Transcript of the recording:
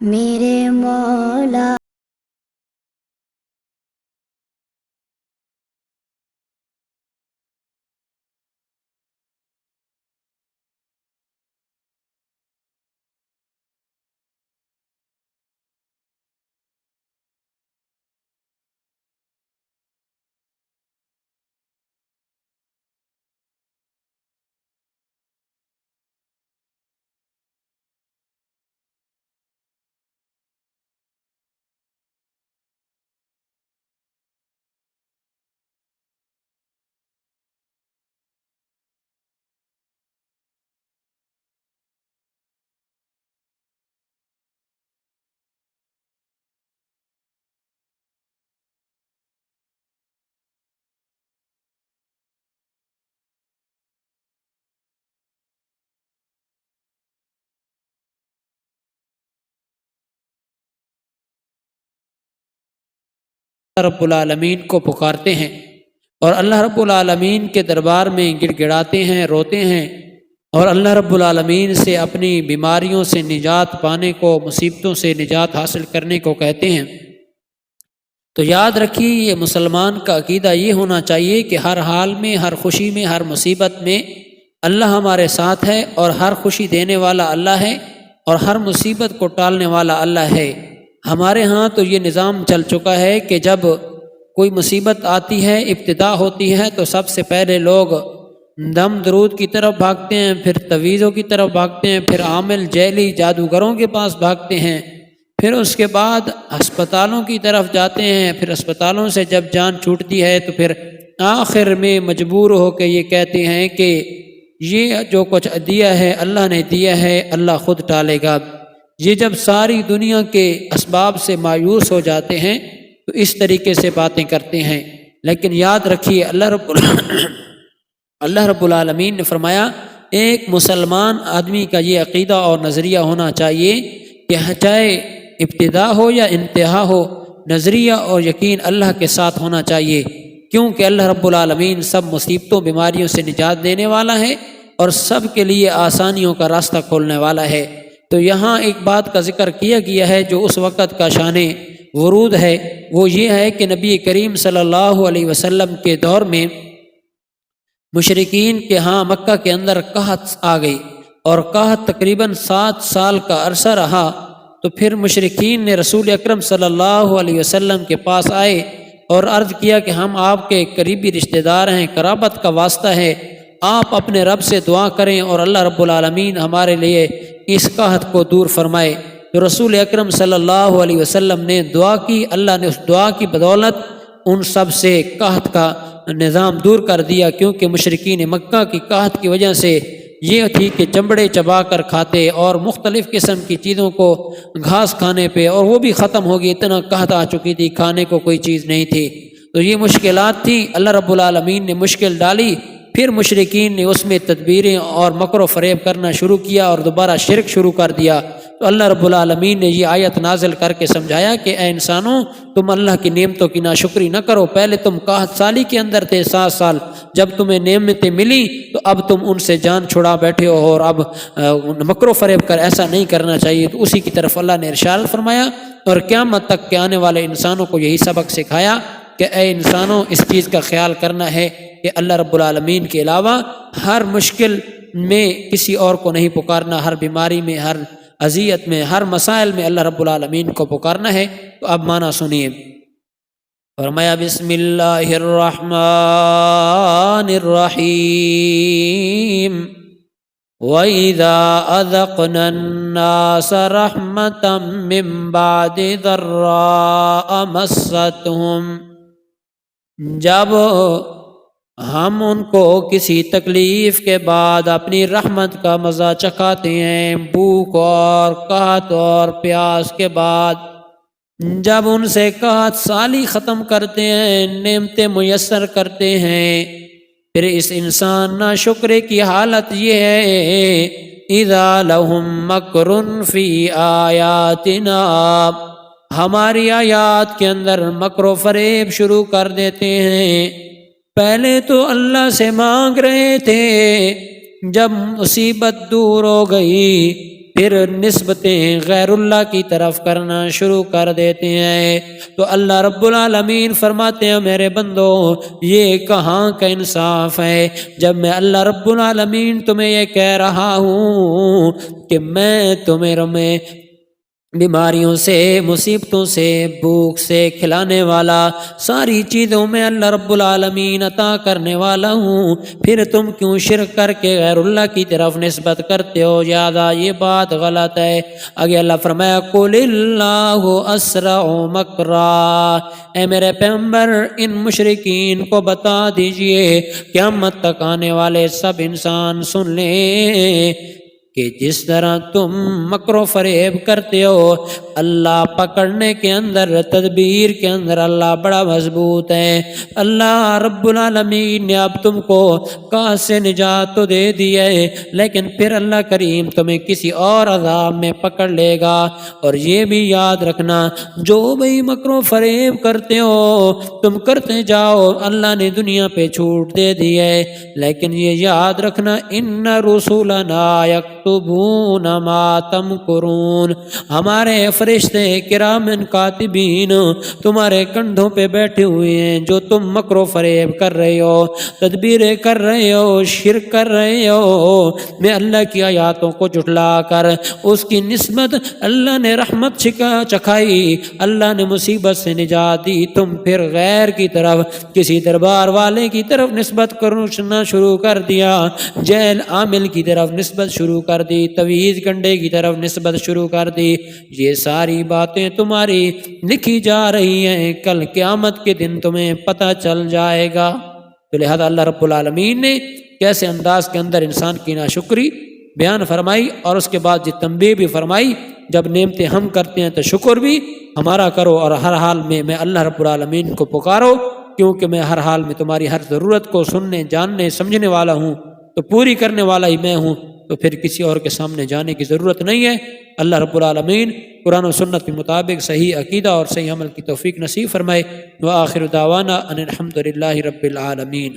میرے مولا رب العالمین کو پکارتے ہیں اور اللہ رب العالمین کے دربار میں گڑ گڑاتے ہیں، روتے ہیں، اور اللہ رب العالمین سے اپنی بیماریوں سے نجات پانے کو، مصیبتوں سے نجات حاصل کرنے کو کہتے ہیں۔ تو یاد رکھیے، یہ مسلمان کا عقیدہ یہ ہونا چاہیے کہ ہر حال میں، ہر خوشی میں، ہر مصیبت میں اللہ ہمارے ساتھ ہے، اور ہر خوشی دینے والا اللہ ہے، اور ہر مصیبت کو ٹالنے والا اللہ ہے۔ ہمارے ہاں تو یہ نظام چل چکا ہے کہ جب کوئی مصیبت آتی ہے، ابتدا ہوتی ہے، تو سب سے پہلے لوگ دم درود کی طرف بھاگتے ہیں، پھر تویزوں کی طرف بھاگتے ہیں، پھر عامل جیلی جادوگروں کے پاس بھاگتے ہیں، پھر اس کے بعد ہسپتالوں کی طرف جاتے ہیں، پھر اسپتالوں سے جب جان چھوٹتی ہے تو پھر آخر میں مجبور ہو کے یہ کہتے ہیں کہ یہ جو کچھ دیا ہے اللہ نے دیا ہے، اللہ خود ٹالے گا۔ یہ جب ساری دنیا کے اسباب سے مایوس ہو جاتے ہیں تو اس طریقے سے باتیں کرتے ہیں۔ لیکن یاد رکھیے، اللہ رب العالمین نے فرمایا، ایک مسلمان آدمی کا یہ عقیدہ اور نظریہ ہونا چاہیے کہ چاہے ابتدا ہو یا انتہا ہو، نظریہ اور یقین اللہ کے ساتھ ہونا چاہیے، کیونکہ اللہ رب العالمین سب مصیبتوں، بیماریوں سے نجات دینے والا ہے اور سب کے لیے آسانیوں کا راستہ کھولنے والا ہے۔ تو یہاں ایک بات کا ذکر کیا گیا ہے جو اس وقت کا شان ورود ہے، وہ یہ ہے کہ نبی کریم صلی اللہ علیہ وسلم کے دور میں مشرکین کے ہاں مکہ کے اندر قحط آ گئی، اور قحط تقریباً 7 سال کا عرصہ رہا۔ تو پھر مشرکین نے رسول اکرم صلی اللہ علیہ وسلم کے پاس آئے اور عرض کیا کہ ہم آپ کے قریبی رشتہ دار ہیں، قرابت کا واسطہ ہے، آپ اپنے رب سے دعا کریں اور اللہ رب العالمین ہمارے لیے اس قحط کو دور فرمائے۔ تو رسول اکرم صلی اللہ علیہ وسلم نے دعا کی، اللہ نے اس دعا کی بدولت ان سب سے قحط کا نظام دور کر دیا، کیونکہ مشرکین مکہ کی قحط کی وجہ سے یہ تھی کہ چمڑے چبا کر کھاتے اور مختلف قسم کی چیزوں کو گھاس کھانے پہ، اور وہ بھی ختم ہو گئی، اتنا قحط آ چکی تھی، کھانے کو کوئی چیز نہیں تھی۔ تو یہ مشکلات تھیں، اللہ رب العالمین نے مشکل ڈالی، پھر مشرکین نے اس میں تدبیریں اور مکر و فریب کرنا شروع کیا اور دوبارہ شرک شروع کر دیا۔ تو اللہ رب العالمین نے یہ آیت نازل کر کے سمجھایا کہ اے انسانوں، تم اللہ کی نعمتوں کی ناشکری نہ کرو، پہلے تم قحط سالی کے اندر تھے 7 سال، جب تمہیں نعمتیں ملی تو اب تم ان سے جان چھڑا بیٹھے ہو، اور اب مکر و فریب کر ایسا نہیں کرنا چاہیے۔ تو اسی کی طرف اللہ نے ارشاد فرمایا، اور قیامت تک کے آنے والے انسانوں کو یہی سبق سکھایا کہ اے انسانوں، اس چیز کا خیال کرنا ہے کہ اللہ رب العالمین کے علاوہ ہر مشکل میں کسی اور کو نہیں پکارنا، ہر بیماری میں، ہر اذیت میں، ہر مسائل میں اللہ رب العالمین کو پکارنا ہے۔ تو اب معنی سنیے، فرمایا بسم اللہ الرحمن الرحیم، وَإِذَا أَذَقْنَا النَّاسَ رَحْمَةً مِّن بَعْدِ ضَرَّاءَ مَسَّتْهُمْ، جب ہم ان کو کسی تکلیف کے بعد اپنی رحمت کا مزہ چکھاتے ہیں، بھوک اور قحط اور پیاس کے بعد، جب ان سے قحط سالی ختم کرتے ہیں، نعمتیں میسر کرتے ہیں، پھر اس انسان ناشکرے کی حالت یہ ہے، اذا لہم مکر فی آیاتنا، ہماری آیات کے اندر مکر و فریب شروع کر دیتے ہیں۔ پہلے تو اللہ سے مانگ رہے تھے، جب مصیبت دور ہو گئی پھر نسبتیں غیر اللہ کی طرف کرنا شروع کر دیتے ہیں۔ تو اللہ رب العالمین فرماتے ہیں میرے بندو یہ کہاں کا انصاف ہے جب میں اللہ رب العالمین تمہیں یہ کہہ رہا ہوں کہ میں تمہیں بیماریوں سے، مصیبتوں سے، بھوک سے کھلانے والا، ساری چیزوں میں اللہ رب العالمین عطا کرنے والا ہوں، پھر تم کیوں شرک کر کے غیر اللہ کی طرف نسبت کرتے ہو؟ زیادہ یہ بات غلط ہے۔ آگے اللہ فرمایا قُلِ اللَّهُ أَسْرَعُ مَكْرًا، اے میرے پیغمبر ان مشرکین کو بتا دیجئے قیامت تک آنے والے سب انسان سن لیں کہ جس طرح تم مکر و فریب کرتے ہو، اللہ پکڑنے کے اندر، تدبیر کے اندر اللہ بڑا مضبوط ہے۔ اللہ رب العالمین نے اب تم کو قحط سے نجات تو دے دی ہے، لیکن پھر اللہ کریم تمہیں کسی اور عذاب میں پکڑ لے گا۔ اور یہ بھی یاد رکھنا جو بھئی مکر و فریب کرتے ہو تم کرتے جاؤ، اللہ نے دنیا پہ چھوٹ دے دی ہے، لیکن یہ یاد رکھنا ان رسولنا یکتبون ما تمکرون، ہمارے فرشتے کرامن کاتبین تمہارے کندھوں پہ بیٹھے ہوئے ہیں، جو تم مکر و فریب کر رہے ہو، تدبیریں کر رہے ہو، شرک کر رہے ہو، میں اللہ کی آیاتوں کو جھٹلا کر اس کی نسبت اللہ نے رحمت چکھائی، اللہ نے مصیبت سے نجات دی، تم پھر غیر کی طرف، کسی دربار والے کی طرف نسبت کرنا شروع کر دیا، جیل عامل کی طرف نسبت شروع کر دی، تویز گنڈے کی طرف نسبت شروع کر دی۔ یہ ساری باتیں تمہاری لکھی جا رہی ہیں، کل قیامت کے دن تمہیں پتہ چل جائے گا۔ تو لہذا اللہ رب العالمین نے کیسے انداز کے اندر انسان کی ناشکری بیان فرمائی، اور اس کے بعد یہ تنبیہ بھی فرمائی جب نعمتیں ہم کرتے ہیں تو شکر بھی ہمارا کرو، اور ہر حال میں اللہ رب العالمین کو پکارو، کیونکہ میں ہر حال میں تمہاری ہر ضرورت کو سننے، جاننے، سمجھنے والا ہوں، تو پوری کرنے والا ہی میں ہوں، تو پھر کسی اور کے سامنے جانے کی ضرورت نہیں ہے۔ اللہ رب العالمین قرآن و سنت کے مطابق صحیح عقیدہ اور صحیح عمل کی توفیق نصیب فرمائے۔ وآخر دعوانا ان الحمد للہ رب العالمین۔